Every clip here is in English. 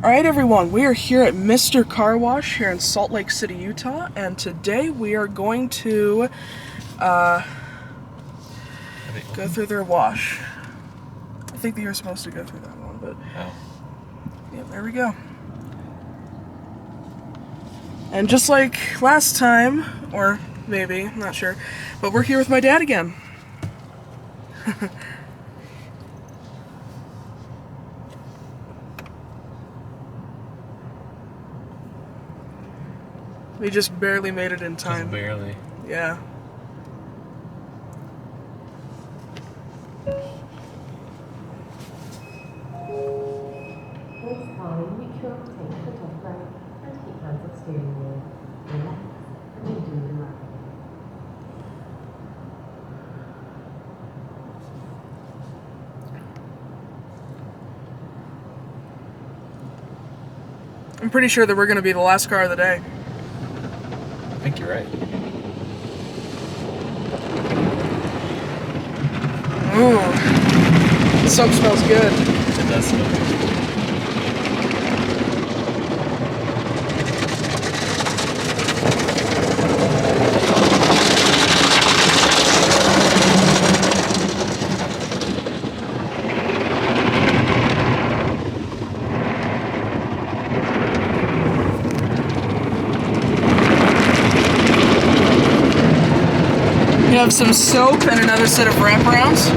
Alright everyone, we are here at Mr. Car Wash here in Salt Lake City, Utah, and today we are going to go through their wash. I think that you're supposed to go through that one, but yeah, there we go. And just like last time, or maybe, I'm not sure, but we're here with my dad again. We just barely made it in time. Just barely. Yeah. Next time, make sure to take the top right and keep hands at steering wheel. Relax and you do relax. I'm pretty sure that we're going to be the last car of the day. I think you're right. Ooh. The soap smells good. It does smell good. You have some soap and another set of wraparounds.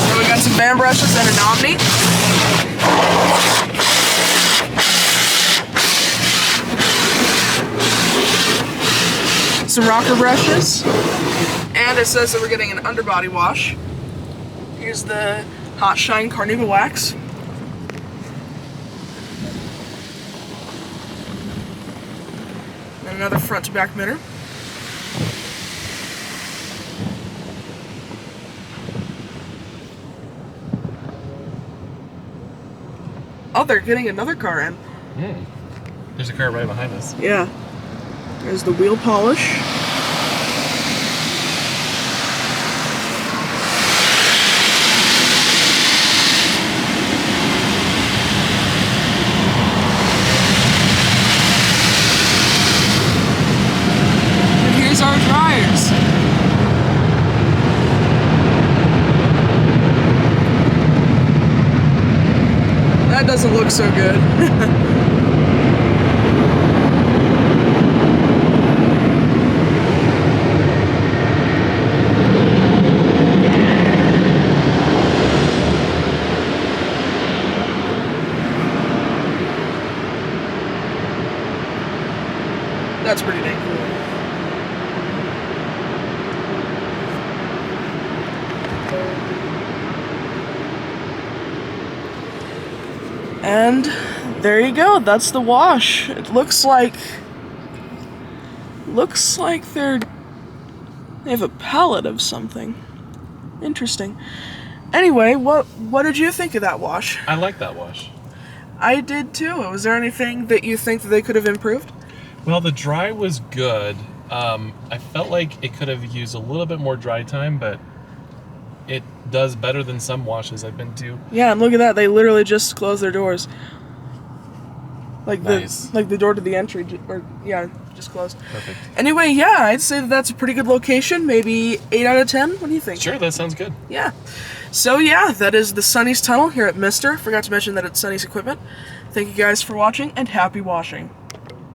Then we got some band brushes and an Omni. Some rocker brushes. And it says that we're getting an underbody wash. Here's the Hot Shine Carnauba wax. And another front to back mirror. Oh, they're getting another car in. There's a car right behind us. Yeah. There's the wheel polish. Our dryers. That doesn't look so good. That's pretty dang cool. And there you go, that's the wash. It looks like they have a palette of something. Interesting. Anyway, what did you think of that wash? I like that wash. I did too. Was there anything that you think that they could have improved? Well, the dry was good. I felt like it could have used a little bit more dry time, but it does better than some washes I've been to. Yeah, and look at that. They literally just closed their doors. Like nice. the door to the entry, just closed. Perfect. Anyway, yeah, I'd say that that's a pretty good location. Maybe 8 out of 10. What do you think? Sure, that sounds good. Yeah. So yeah, that is the Sonny's Tunnel here at Mr. Forgot to mention that it's Sonny's Equipment. Thank you guys for watching, and happy washing.